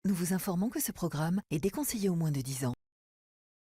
Nous vous informons que ce programme est déconseillé aux moins de 10 ans.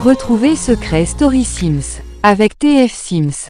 Retrouvez Secret Story Sims avec TF Sims.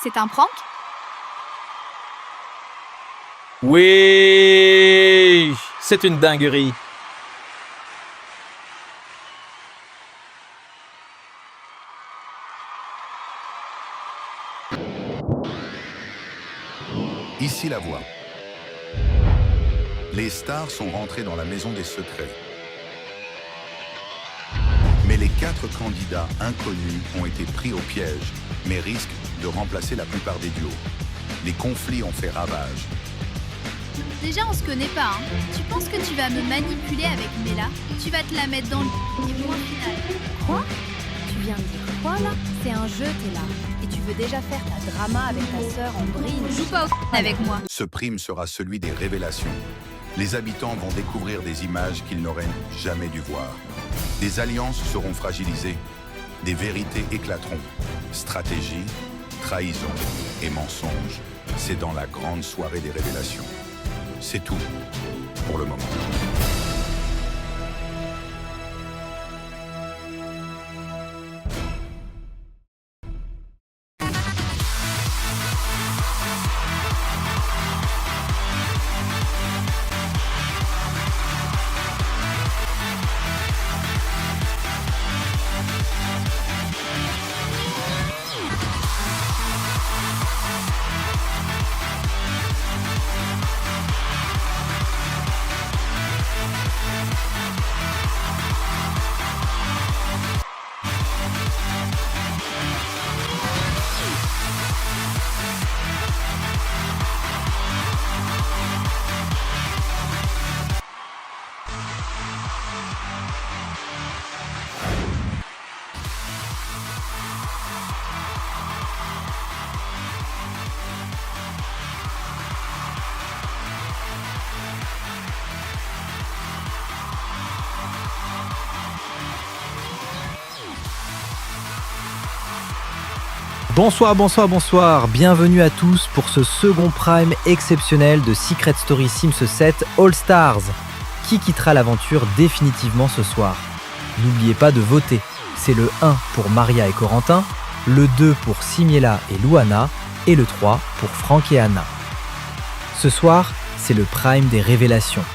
C'est un prank? Oui, c'est une dinguerie. Ici la voix. Les stars sont rentrés dans la maison des secrets. Mais les 4 candidats inconnus ont été pris au piège, mais risquent de remplacer la plupart des duos. Les conflits ont fait ravage. Déjà, on se connaît pas, hein. Tu penses que tu vas me manipuler avec Mela? Tu vas te la mettre dans le et point final. Quoi? Tu viens de dire quoi là? C'est un jeu, t'es là. Et tu veux déjà faire ta drama avec ta sœur en brine. Joue pas au avec moi. Ce prime sera celui des révélations. Les habitants vont découvrir des images qu'ils n'auraient jamais dû voir. Des alliances seront fragilisées. Des vérités éclateront. Stratégie, trahison et mensonge. C'est dans la grande soirée des révélations. C'est tout pour le moment. Bonsoir, bienvenue à tous pour ce second prime exceptionnel de Secret Story Sims 7 All Stars. Qui quittera l'aventure définitivement ce soir? N'oubliez pas de voter, c'est le 1 pour Maria et Corentin, le 2 pour Simiela et Luana, et le 3 pour Franck et Anna. Ce soir, c'est le prime des révélations.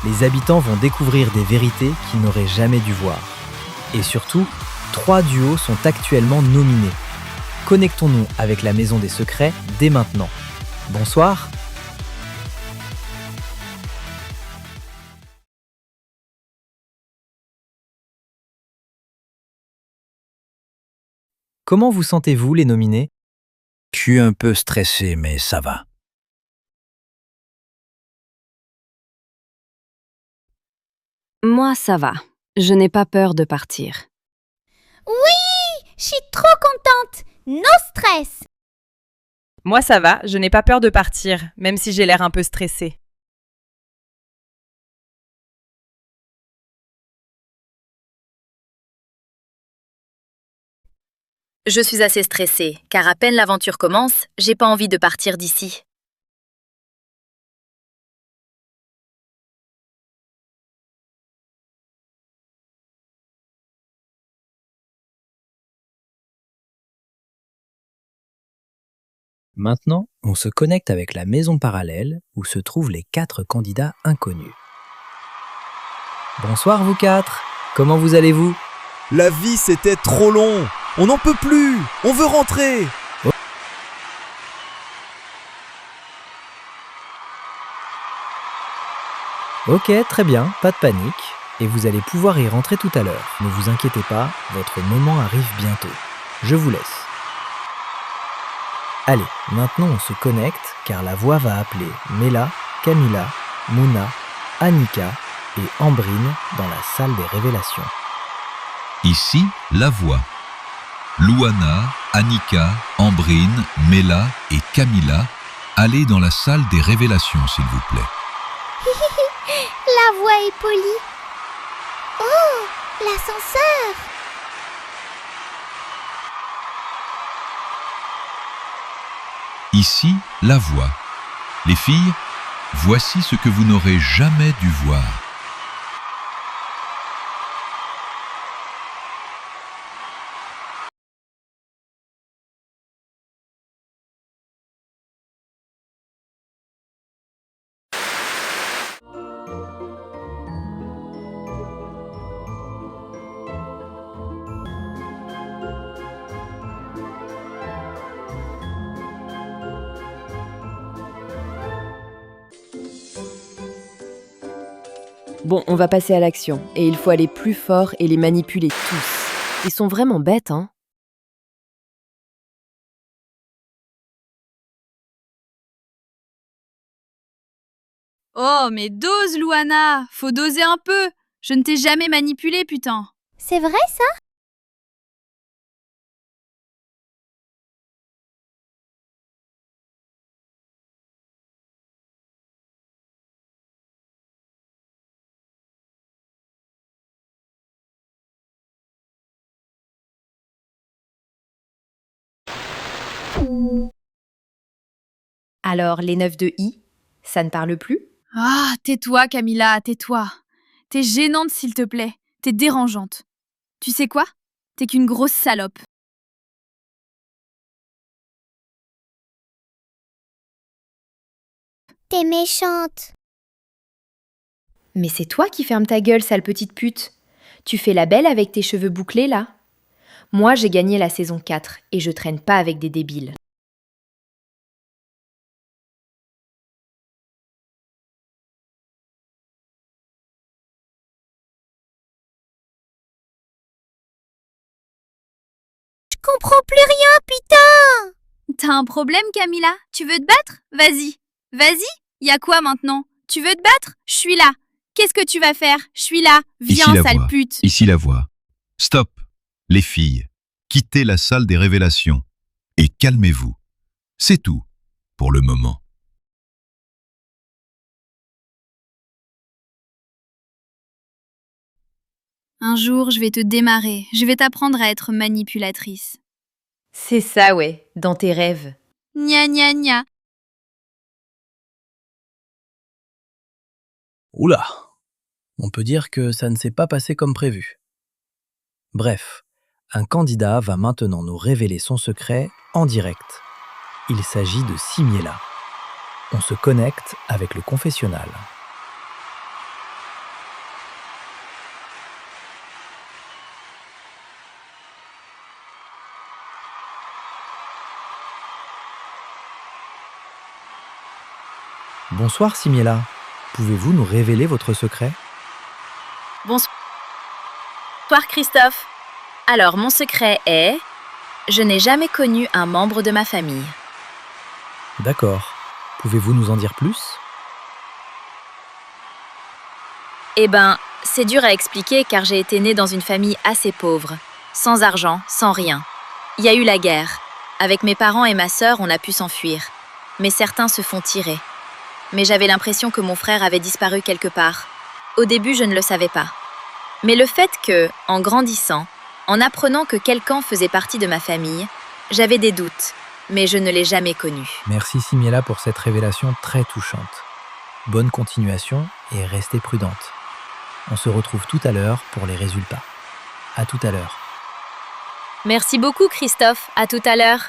Les habitants vont découvrir des vérités qu'ils n'auraient jamais dû voir. Et surtout, 3 duos sont actuellement nominés. Connectons-nous avec la Maison des Secrets dès maintenant. Bonsoir. Comment vous sentez-vous, les nominés? Je suis un peu stressé, mais ça va. Moi, ça va. Je n'ai pas peur de partir. Oui, je suis trop contente. No stress. Moi, ça va, je n'ai pas peur de partir, même si j'ai l'air un peu stressée. Je suis assez stressée, car à peine l'aventure commence, j'ai pas envie de partir d'ici. Maintenant, on se connecte avec la maison parallèle où se trouvent les 4 candidats inconnus. Bonsoir vous 4, comment vous allez-vous? La vie c'était trop long. On n'en peut plus. On veut rentrer. Ok, très bien, pas de panique. Et vous allez pouvoir y rentrer tout à l'heure. Ne vous inquiétez pas, votre moment arrive bientôt. Je vous laisse. Allez, maintenant on se connecte car la voix va appeler Mela, Camilla, Mouna, Annika et Ambrine dans la salle des révélations. Ici, la voix. Louana, Annika, Ambrine, Mela et Camilla, allez dans la salle des révélations, s'il vous plaît. La voix est polie. Oh, l'ascenseur. Ici, la voix. Les filles, voici ce que vous n'aurez jamais dû voir. Bon, on va passer à l'action, et il faut aller plus fort et les manipuler tous. Ils sont vraiment bêtes, hein? Oh, mais dose, Louana! Faut doser un peu! Je ne t'ai jamais manipulé, putain! C'est vrai ça? Alors, les 9 de I, ça ne parle plus? Ah, tais-toi, Camilla, tais-toi. T'es gênante, s'il te plaît. T'es dérangeante. Tu sais quoi? T'es qu'une grosse salope. T'es méchante. Mais c'est toi qui fermes ta gueule, sale petite pute. Tu fais la belle avec tes cheveux bouclés, là? Moi, j'ai gagné la saison 4 et je traîne pas avec des débiles. Je comprends plus rien, putain! T'as un problème, Camilla? Tu veux te battre? Vas-y. Vas-y. Y a quoi maintenant? Tu veux te battre? Je suis là. Qu'est-ce que tu vas faire? Je suis là. Viens, sale pute. Ici la voix. Stop, les filles. Quittez la salle des révélations. Et calmez-vous. C'est tout, pour le moment. Un jour, je vais te démarrer. Je vais t'apprendre à être manipulatrice. C'est ça, ouais, dans tes rêves. Gna gna gna. Oula, on peut dire que ça ne s'est pas passé comme prévu. Bref, un candidat va maintenant nous révéler son secret en direct. Il s'agit de Simiela. On se connecte avec le confessionnal. Bonsoir Simiela. Pouvez-vous nous révéler votre secret? Bonsoir Christophe. Alors, mon secret est... Je n'ai jamais connu un membre de ma famille. D'accord. Pouvez-vous nous en dire plus? Eh ben, c'est dur à expliquer car j'ai été née dans une famille assez pauvre, sans argent, sans rien. Il y a eu la guerre. Avec mes parents et ma sœur, on a pu s'enfuir. Mais certains se font tirer. Mais j'avais l'impression que mon frère avait disparu quelque part. Au début, je ne le savais pas. Mais le fait que, en grandissant, en apprenant que quelqu'un faisait partie de ma famille, j'avais des doutes, mais je ne l'ai jamais connu. Merci Simiela pour cette révélation très touchante. Bonne continuation et restez prudente. On se retrouve tout à l'heure pour les résultats. À tout à l'heure. Merci beaucoup Christophe, à tout à l'heure.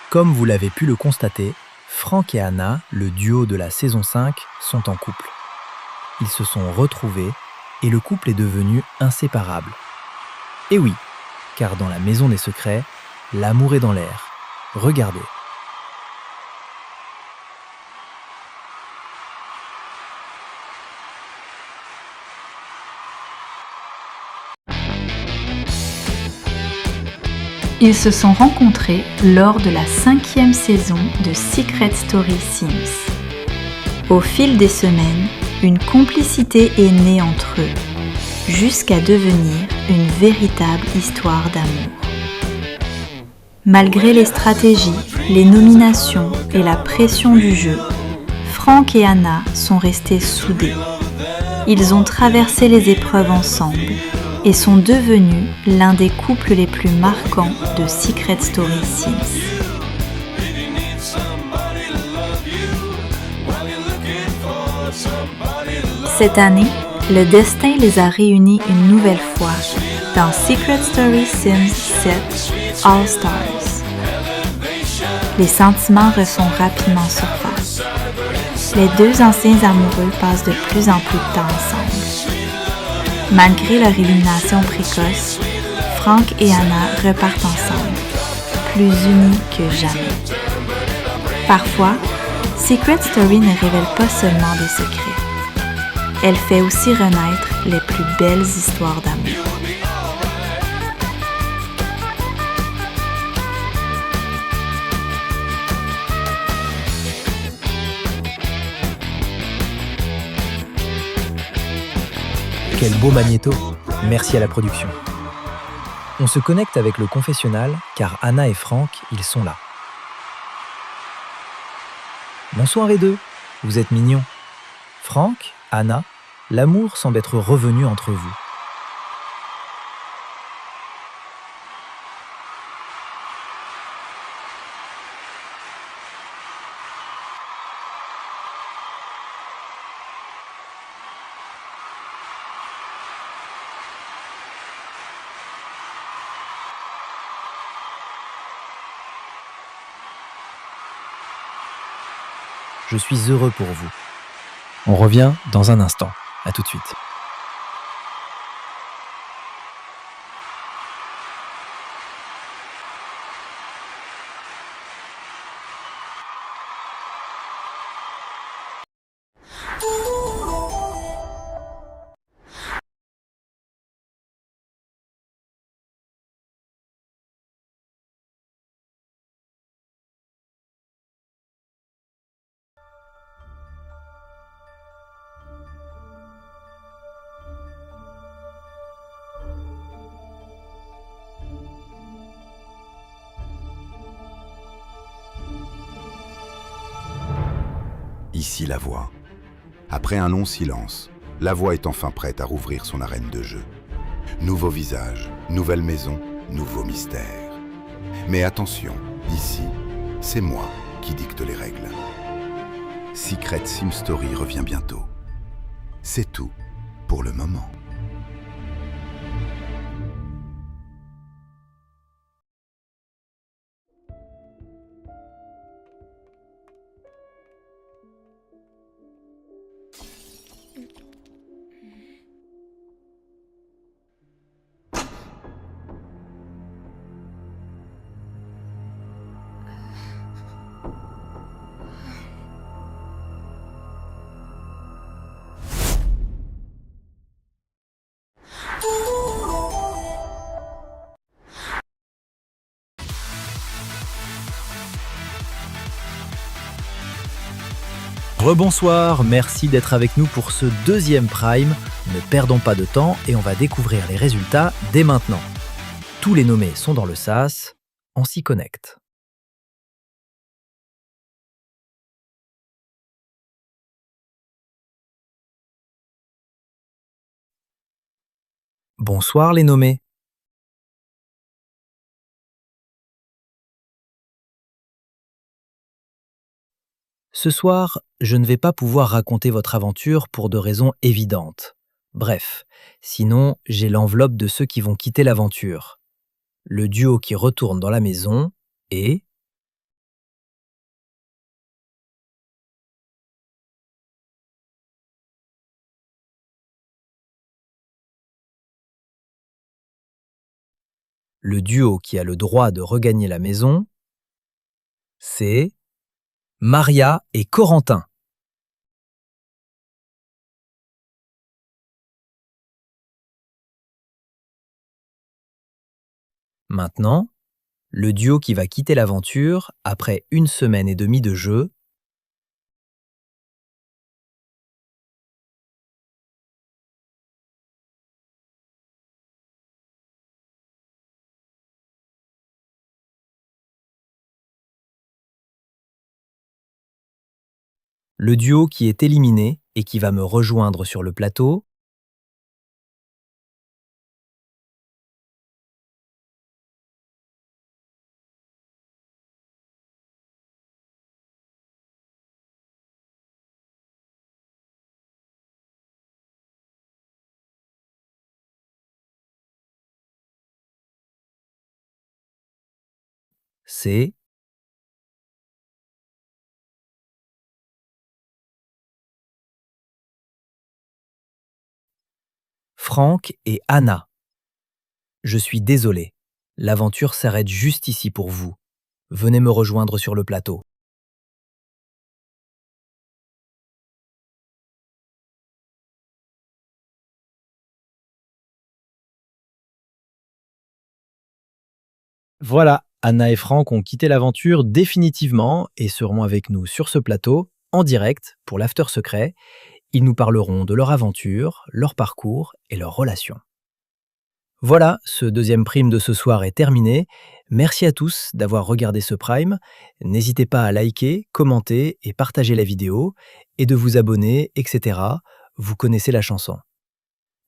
Comme vous l'avez pu le constater, Frank et Anna, le duo de la saison 5, sont en couple. Ils se sont retrouvés et le couple est devenu inséparable. Et oui, car dans la maison des secrets, l'amour est dans l'air. Regardez. Ils se sont rencontrés lors de la 5e saison de Secret Story Sims. Au fil des semaines, une complicité est née entre eux, jusqu'à devenir une véritable histoire d'amour. Malgré les stratégies, les nominations et la pression du jeu, Frank et Anna sont restés soudés. Ils ont traversé les épreuves ensemble et sont devenus l'un des couples les plus marquants de Secret Story Sims. Cette année, le destin les a réunis une nouvelle fois dans Secret Story Sims 7 All Stars. Les sentiments refont rapidement surface. Les deux anciens amoureux passent de plus en plus de temps ensemble. Malgré leur élimination précoce, Frank et Anna repartent ensemble, plus unis que jamais. Parfois, Secret Story ne révèle pas seulement des secrets. Elle fait aussi renaître les plus belles histoires d'amour. Quel beau magnéto! Merci à la production. On se connecte avec le confessionnal car Anna et Frank, ils sont là. Bonsoir les deux, vous êtes mignons. Frank, Anna, l'amour semble être revenu entre vous. Je suis heureux pour vous. On revient dans un instant. À tout de suite. Ici la voix. Après un long silence, la voix est enfin prête à rouvrir son arène de jeu. Nouveau visage, nouvelle maison, nouveau mystère. Mais attention, ici, c'est moi qui dicte les règles. Secret Sim Story revient bientôt. C'est tout pour le moment. Rebonsoir, merci d'être avec nous pour ce deuxième Prime. Ne perdons pas de temps et on va découvrir les résultats dès maintenant. Tous les nommés sont dans le sas, on s'y connecte. Bonsoir les nommés. Ce soir, je ne vais pas pouvoir raconter votre aventure pour de raisons évidentes. Bref, sinon j'ai l'enveloppe de ceux qui vont quitter l'aventure. Le duo qui retourne dans la maison est... Le duo qui a le droit de regagner la maison, c'est Maria et Corentin. Maintenant, le duo qui va quitter l'aventure après 1 semaine et demie de jeu, le duo qui est éliminé et qui va me rejoindre sur le plateau, c'est Franck et Anna. Je suis désolé, l'aventure s'arrête juste ici pour vous. Venez me rejoindre sur le plateau. Voilà, Anna et Franck ont quitté l'aventure définitivement et seront avec nous sur ce plateau, en direct, pour l'after secret. Ils nous parleront de leur aventure, leur parcours et leurs relations. Voilà, ce deuxième prime de ce soir est terminé. Merci à tous d'avoir regardé ce prime. N'hésitez pas à liker, commenter et partager la vidéo, et de vous abonner, etc. Vous connaissez la chanson.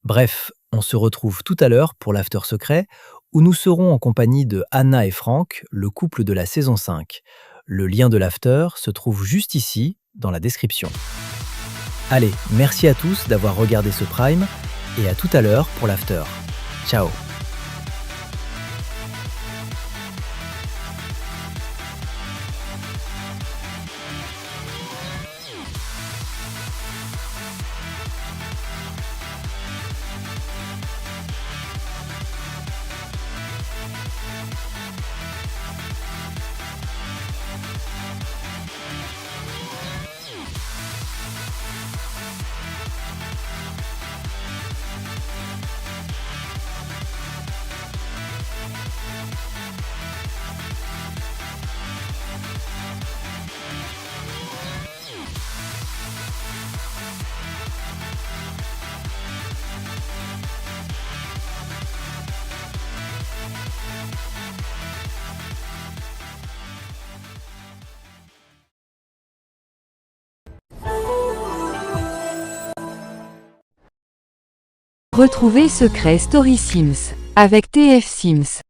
Bref, on se retrouve tout à l'heure pour l'after secret, où nous serons en compagnie de Anna et Franck, le couple de la saison 5. Le lien de l'after se trouve juste ici, dans la description. Allez, merci à tous d'avoir regardé ce prime, et à tout à l'heure pour l'after. Ciao. Retrouvez Secret Story Sims avec TF Sims.